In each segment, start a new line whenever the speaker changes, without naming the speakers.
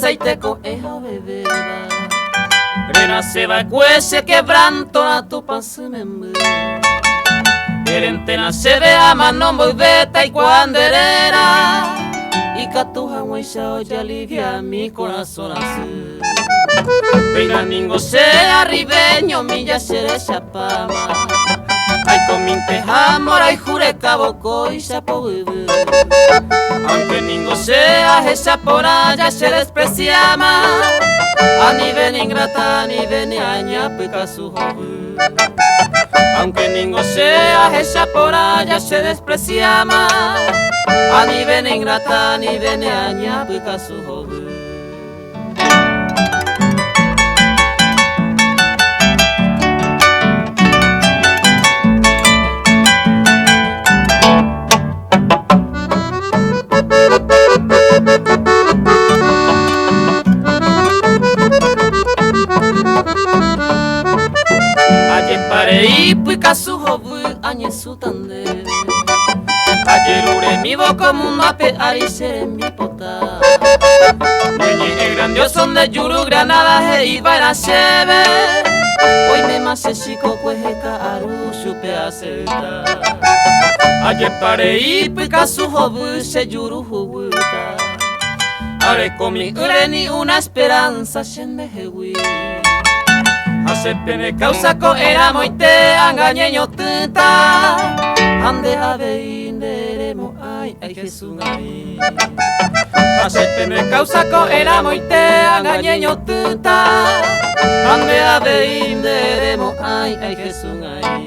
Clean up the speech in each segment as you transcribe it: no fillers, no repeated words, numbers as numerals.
zaiteko eho bebeba renace bakuese quebranto na tu pasumembu erentena se ve ama nombo beta y cuanderera y catuja huecha hoy alivia mi corazón así Peina ningo sea ribeño milla sere chapama ay cominte jamora y jure cabocó y chapo aunque ningo sea esa por allá se despreciama a nivel ingrata a nivel aña peca su joven aunque ningo sea esa por allá se despreciama a nivel ingrata a nivel aña peca su joven Parei kasu hobu anye sutande Ayer mi boca mundo ape arisere mi pota Niñe el grandioso de Yuru Granada he iba a sebe Hoy me mase chico cuejeca aru supe acerta Ayer parei kasu hobu se Yuru hubuta Are comi ureni una esperanza shende hewi Acepte causa ko era moite angañeño tenta ande ave inderemo ay ay Jesús ay Acepte causa ko era moite angañeño tenta ande ave inderemo ay ay Jesús ay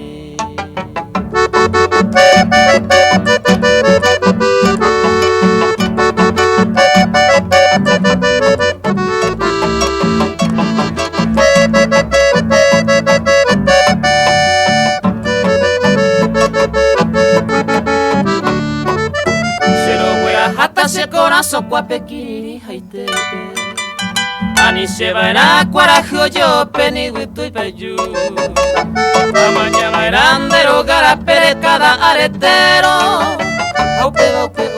se corazón cuapequiri haitepe ani se va era cuarajo yo peni witu y peyu amañana eran derogar a pere cada aretero aupe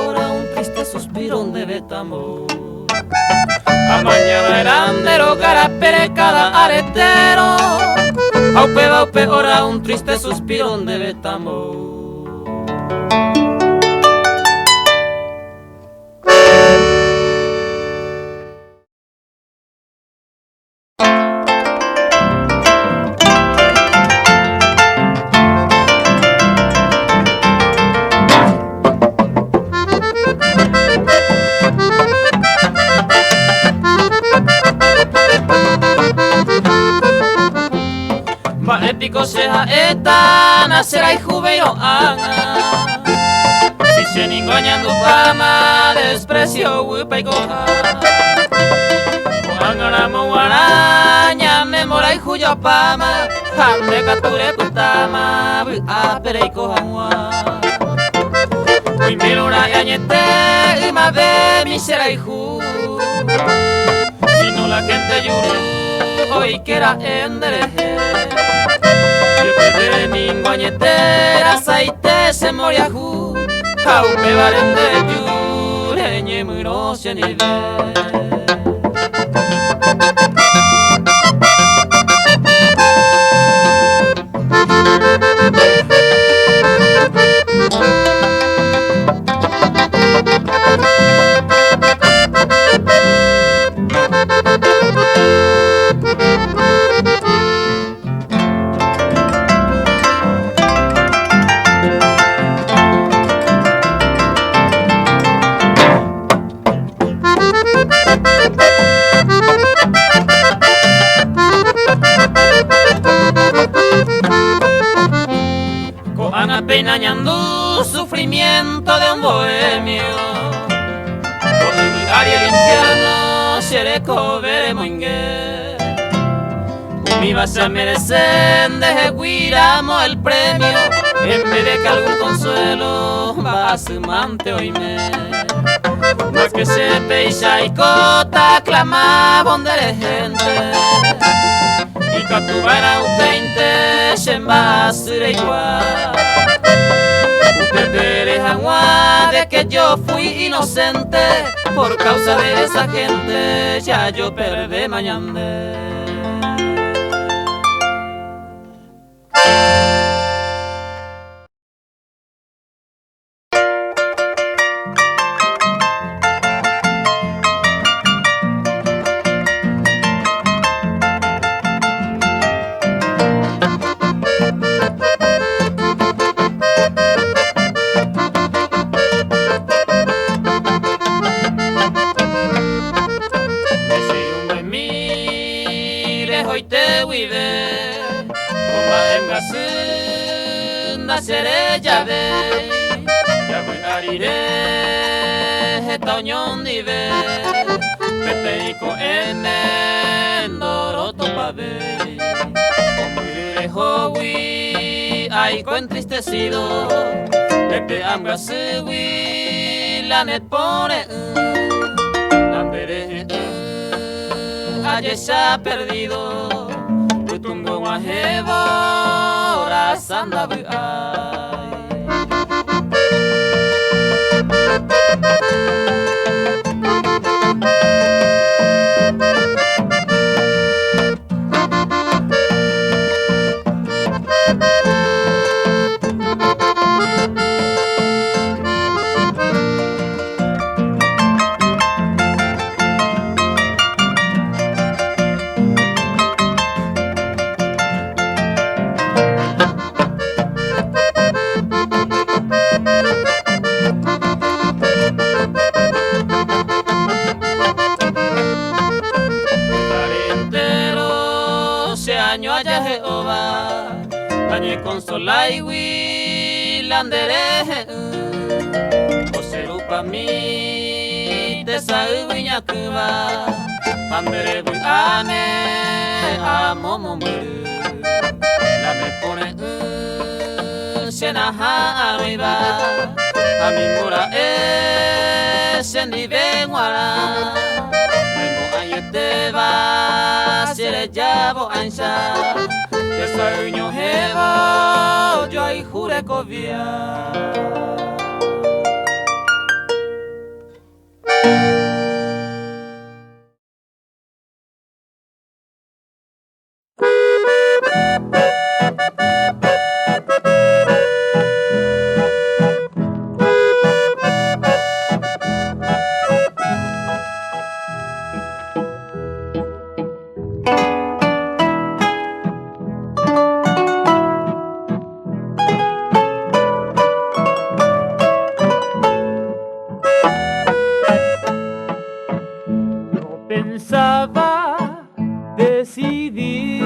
ora un triste suspiro de betamo amañana eran derogar a pere cada aretero aupe ora un triste suspiro de betamo Épico sea eta nacerá y jubeiro anga si se ningoñan du pama desprecio huipa y coja Wangara moaraña memora y juyo pama hamne kature putama apere y coja Uy milura yañete y ma ve misera y ju si no la gente yuru hoy quiera endereje de ninguañetera saite se moria ju Jaupe barende yure ñe muro se ni ve Peinañando sufrimiento de un bohemio por mirar el infierno seré coberemo ingue mi vas a merecer de guiramo el premio en vez de que algún consuelo vas mante oíme más que se peisa y cota clama bonde gente y catubara uteinte se embasure igual de que yo fui inocente por causa de esa gente ya yo perdí mañana. Hoy te vive, como en gasunda seré ya ve, ya voy a iré, esta unión dive, peteico en endoroto pave, como iré hoy, aico entristecido, pepe amgasui, la net pone, andere. Ayer se ha perdido, Utungo Guajevo, Rasanda año allá Jehová, dañe consola y wilandere, oserupa mi te sabiña cuba, andere ane amomomuru, la me pone senaha arriba, a mi mora sendi venguara. Te va si eres llavo ancha, yo soy un jevo, yo ahí jure covia.
Pensaba decidirme,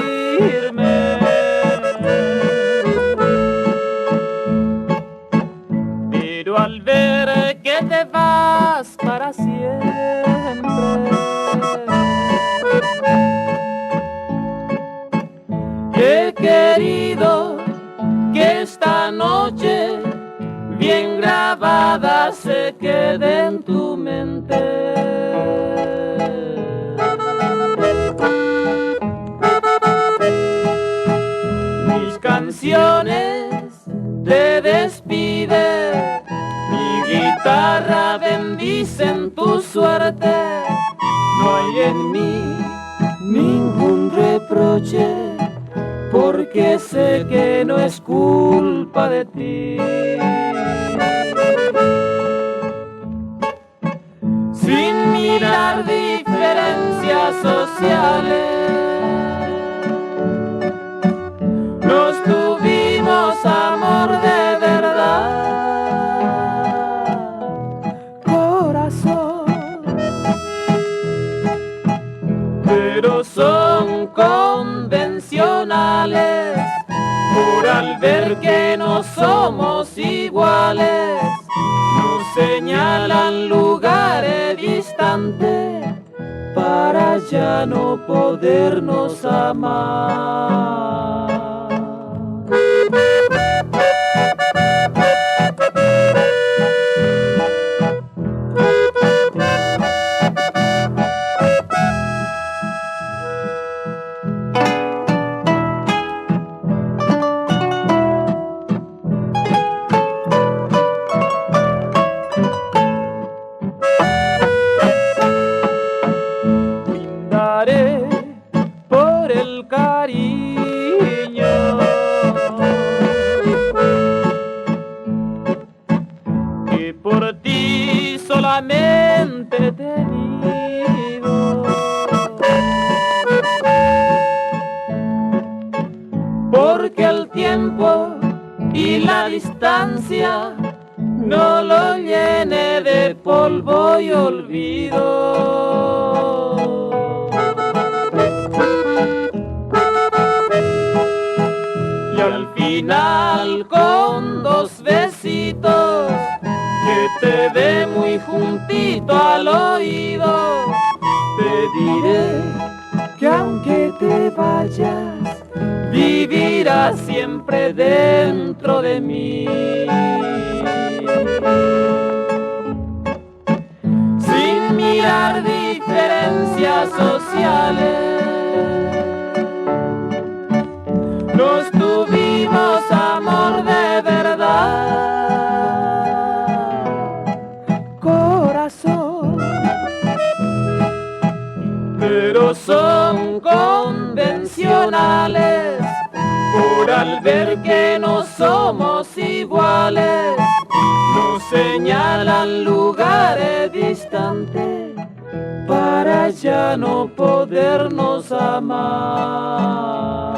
pero al ver que te vas para siempre, he querido que esta noche bien grabada se quede en tu mente. Canciones te despide, mi guitarra bendicen tu suerte, no hay en mí ningún reproche, porque sé que no es culpa de ti. Sin mirar diferencias sociales, nos tuvimos amor de verdad, corazón, pero son convencionales, por al ver que no somos iguales, nos señalan lugares distantes para ya no podernos amar. nuevamente tenido. Porque el tiempo y la distancia no lo llene de polvo y olvido. Y al final con dos besitos que te dé muy juntito al oído, te diré que aunque te vayas, vivirás siempre dentro de mí. Sin mirar diferencias sociales, nos tuvimos amor de verdad, corazón, pero son convencionales por al ver que no somos iguales, nos señalan lugares distantes para ya no podernos amar.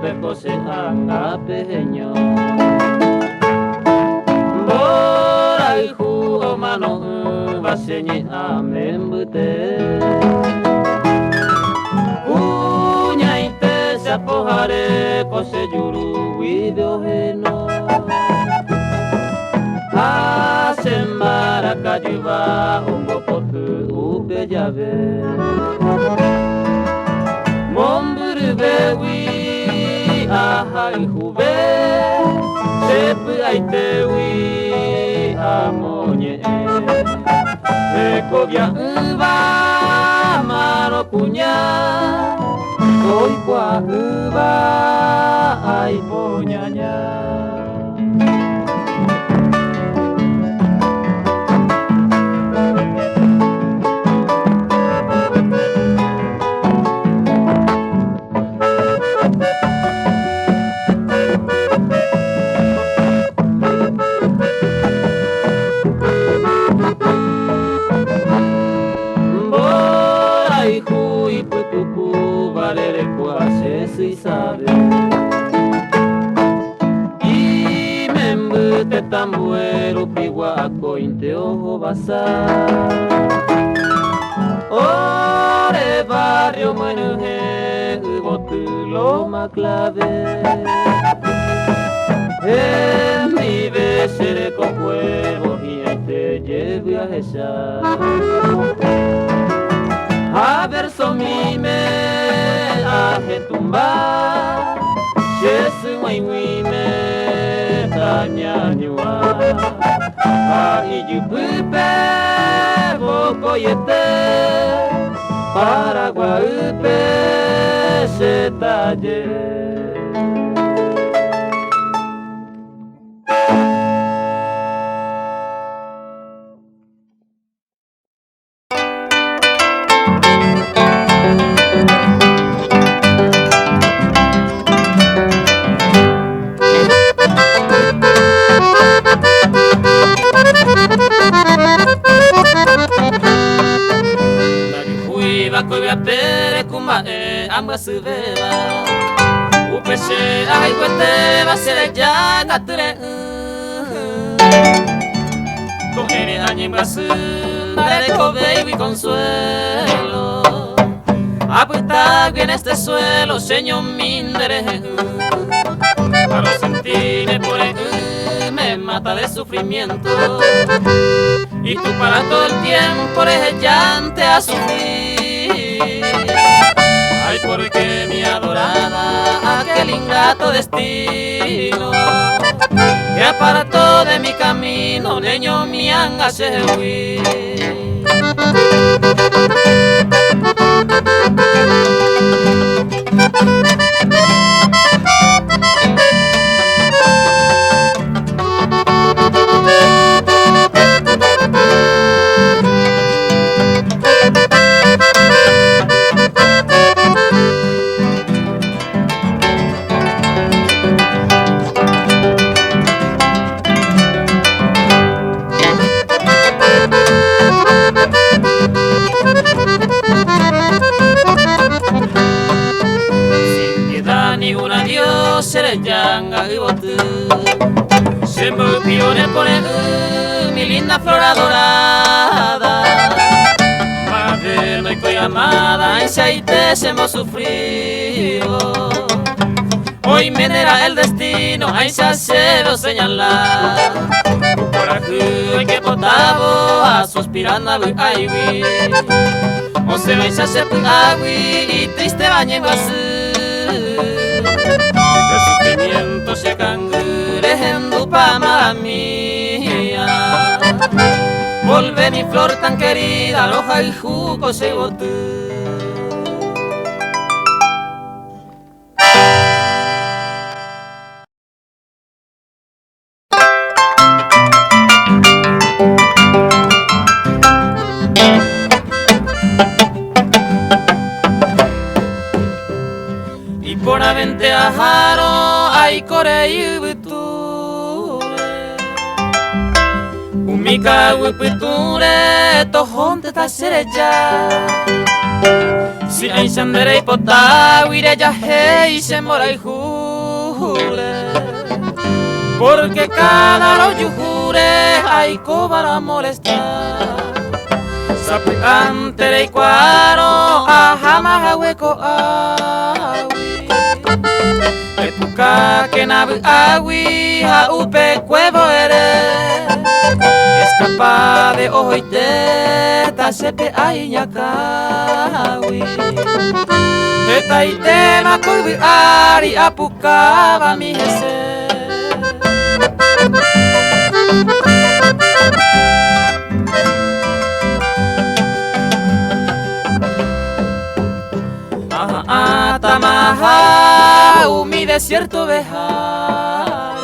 Peko se angapeño Borai hu omano Vasenye amembute Uñaite se apohare Kose yuru widoheno Asembara kajuva Ongopotu ubejave Momburubewi ahai hube sepu aitewi amonye ekobia uba maro punya koi kwa uba y poñaña. Tambuero pihuaco inte ojo basar. Ore barrio muenuje loma clave. En mi besere con huevos y te llevo a echar. A ver somime a tumbar. Jesu muy me tañañua. A iyupupe bocoyete. Paraguayupe se talle.
Amba subeba upeshe ay cuete va ser ya gature cogeré añimbrasu daré baby consuelo apuesta bien este suelo señor mindere para sentirme por me mata de sufrimiento y tú para todo el tiempo eres llante a sufrir. Ay, porque mi adorada, aquel ingrato destino que apartó de mi camino, niño mi anga se huí. Siempre piones por mi linda flora dorada. Madre no hay amada, en Saite hemos sufrido. Hoy me dará el destino, ahí se hace lo señalar. Por aquí hay que potabo, a suspirando a vi. O se vais a hacer agui y triste bañen el sufrimiento se cangure en tu pama mía. Volve mi flor tan querida, roja y jugo se botó. Y por avente a jaro ay corei buture umika wipiture tojonte ta sereja si ay sandere ipota wire ya hei se morai jure porque cada lo jure ay cobara molestar sapi antere y cuaro ajama hueco Epuka que nabu agui ha upe cuevo ere escapa de oite ta sepe ai nyakawi eta ite makubi ari apuka va mi hese tamaha umi de desierto bejar.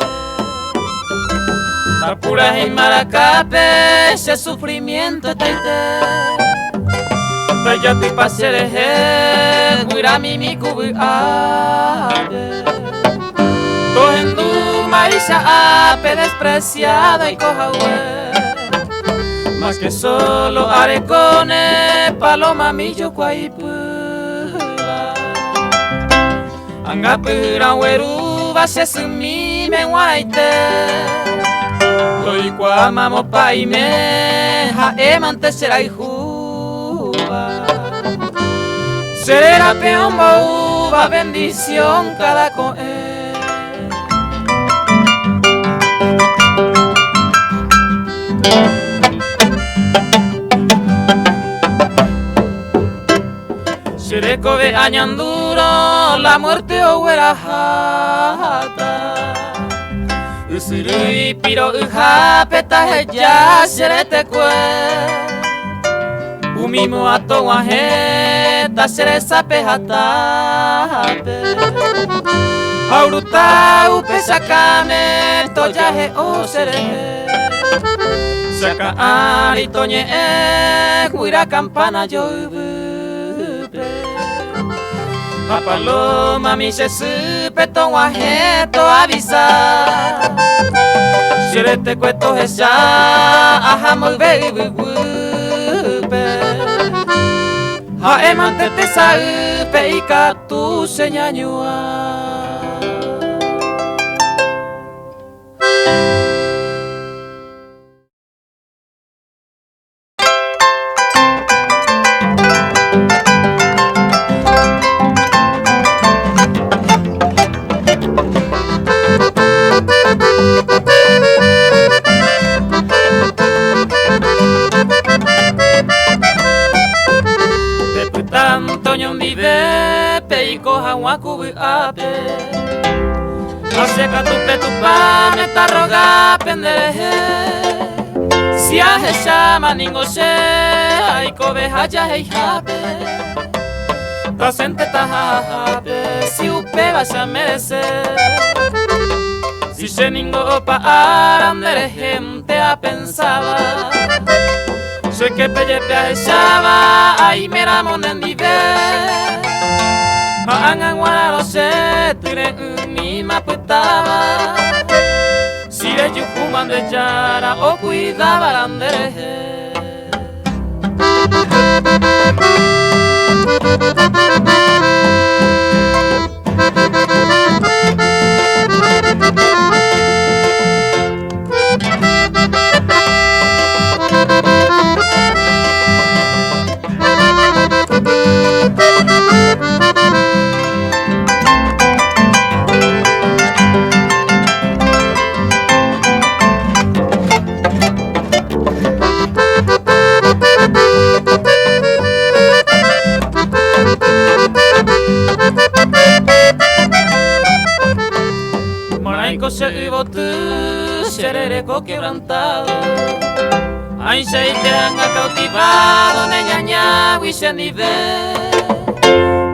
Tapuras y Maracape, ese sufrimiento está ya te pasé de mira mi cubi ave. Tohen du marisha ape despreciada y coja más que solo arecone paloma millo cuaipula. Angapura weruba se sumi me guaite. Toy cuamamo paime ha emante será hijuba. Será peón bauba bendición cada coe. Sereko ve añanduro la muerte o huerajata. Usuri piro ujapeta heya serete kue. Umimo ato waheta seresa pehatate. Auruta upesakame toyaje o sereje. Saka ari toñe huira campana yo. A paloma mi se supe to guajeto avisa. Sirete cueto esa aja muy baby wupe. Ha emante te saupe y tu señañua. Wakubi ape Aseka tupe tupa meta roga pendereje. Si aje shama ningo she aiko behaja hei hape. Tasente tahape si upe vaya merece. Si she ningo opa arandere gente a pensaba. Sé que pelle pe shaba ay mera monendive. Angan wala se tire mi maputaba. Si de yukuman de yara o cuidaba landereje. Se ibotu, serereko quebrantado. Ay, se te han cautivado, neñaña, wishenive.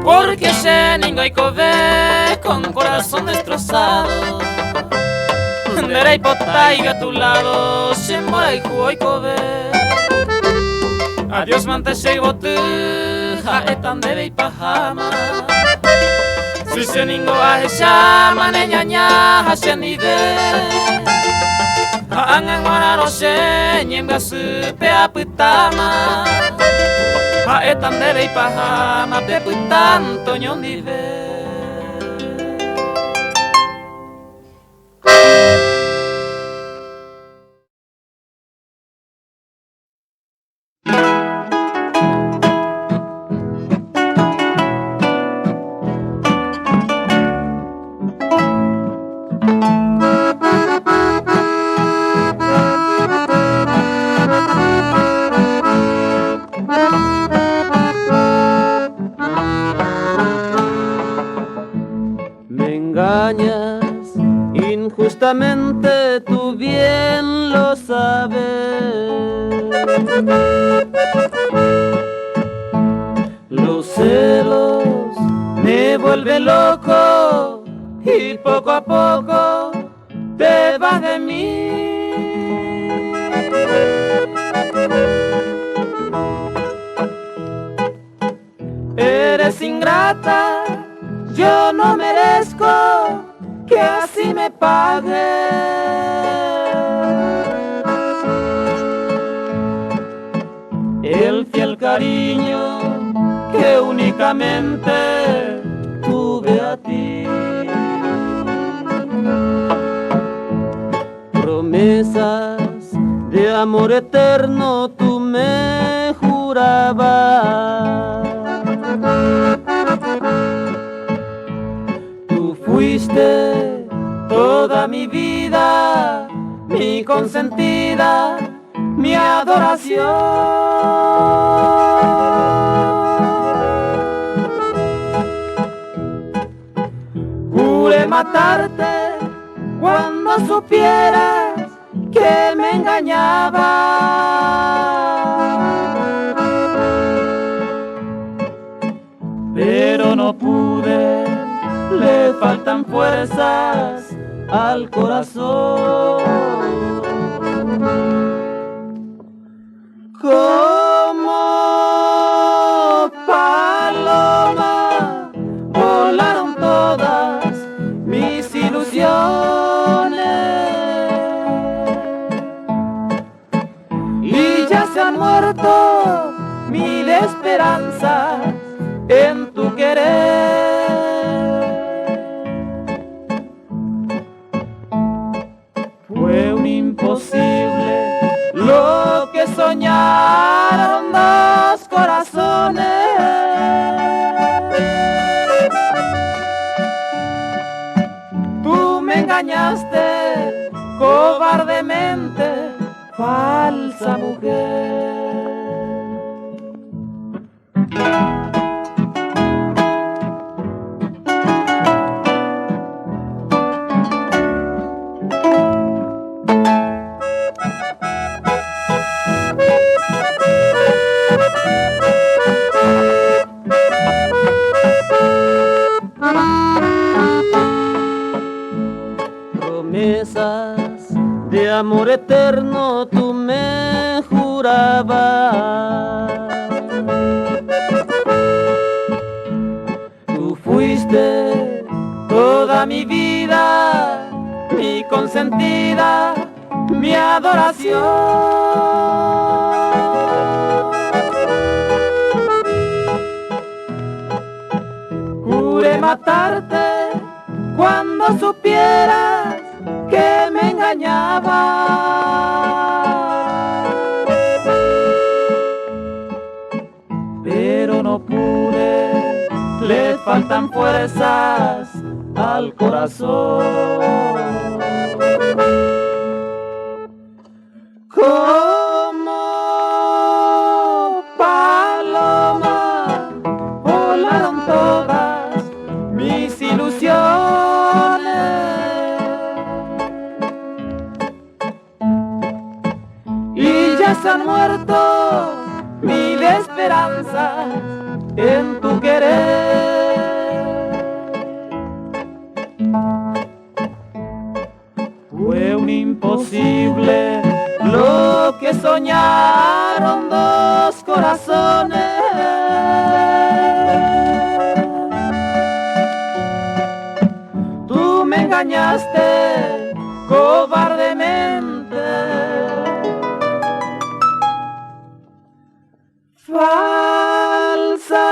Porque se ningo y ve con corazón destrozado. Nera y potaiga a tu lado, se mora y jugo y kobe. Adiós, mante se ibotu, jaetan debe y pajama. Si se ningo aje shama neñaña hashenide. Angan wararo she nyemga supe aputama. Haetan dere pahama peputan toñondive. Injustamente tú bien lo sabes. Los celos me vuelven loco y poco a poco te vas de mí. Eres ingrata, yo no merezco que así me pagues. El fiel cariño que únicamente tuve a ti. Promesas de amor eterno tú me jurabas. Tú fuiste toda mi vida, mi consentida, mi adoración. Juré matarte cuando supieras que me engañabas. Pero no pude, le faltan fuerzas al corazón. Como paloma volaron todas mis ilusiones y ya se han muerto mil esperanzas en tu querer. Fue un imposible lo que soñaron dos corazones. Tú me engañaste cobardemente, falsa mujer. Promesas de amor eterno tú me jurabas. Tú fuiste toda mi vida, mi consentida, mi adoración. Juré matarte cuando supieras que me engañabas, pero no pude, le faltan fuerzas al corazón. Como paloma volaron todas mis ilusiones y ya se han muerto mil esperanzas en tu querer. Fue un imposible lo que soñaron dos corazones. Tú me engañaste cobardemente, falsa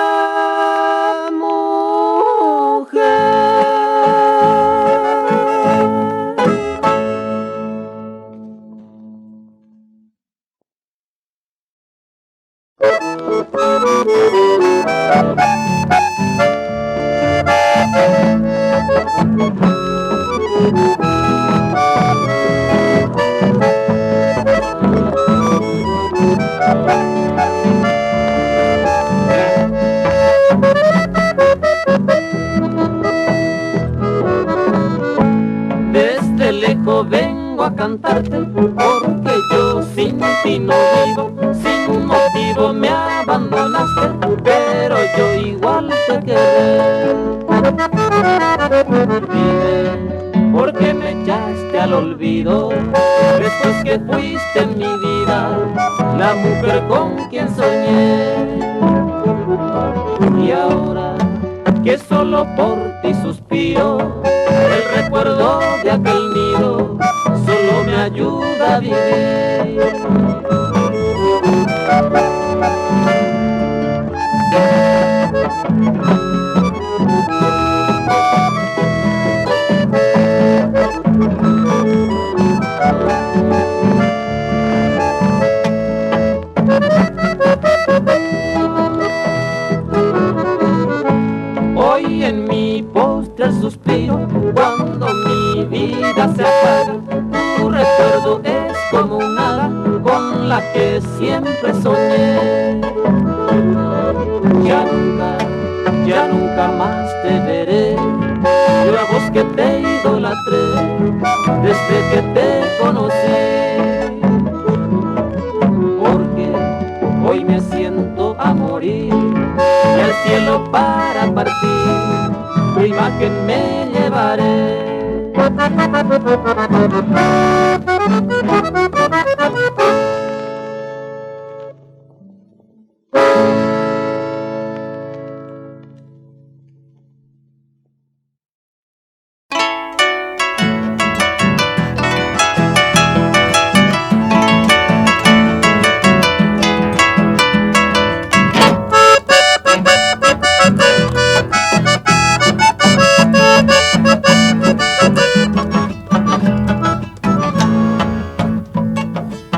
mujer. Desde lejos vengo a cantarte, porque yo sin ti no vivo, sin motivo me abandonaste, pero yo igual te quedé.
al olvido, después que fuiste en mi vida la mujer con quien soñé. Y ahora que solo por ti suspiro, el recuerdo de aquel nido solo me ayuda a vivir. Hoy en mi postre suspiro, cuando mi vida se apaga, tu recuerdo es como un hada con la que siempre soñé. Ya nunca más te veré, yo a vos que te idolatré desde que te conocí. Porque hoy me siento a morir y al cielo para partir, tu imagen me llevaré.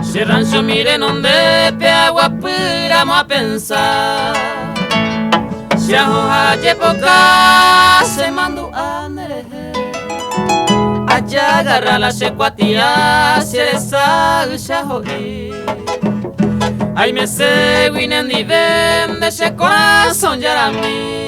Si rancho miren donde te aguapuramos a pensar, si a hoja época se mandó a nereje, allá agarra la secuatía, si eres ya hoy. Ay me se winen y vende ese corazón ya a mí.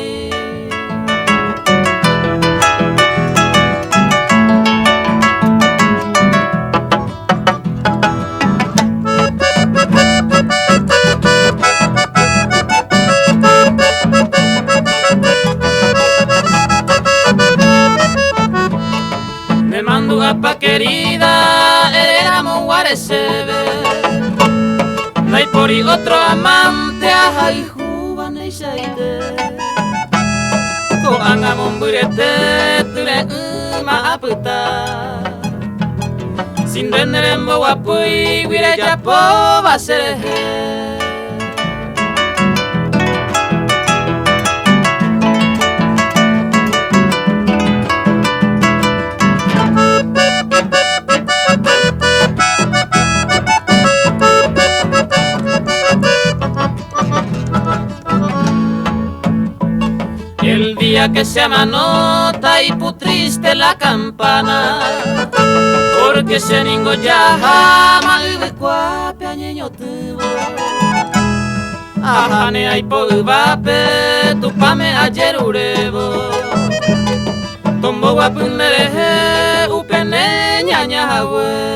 Pa querida, éramos guaresebe, no hay por y otro amante, ay jubane y shaite, koanga momburete, ture ma aputa, sin vender en boapui, guire ya po va ser. El día que se amanota y putriste la campana, porque se ningo ya jama y de cuape añeño tuvo. Ajane ay po vape, tu pame ayer urebo. Tombo guapundereje, upene ñaña jagüe.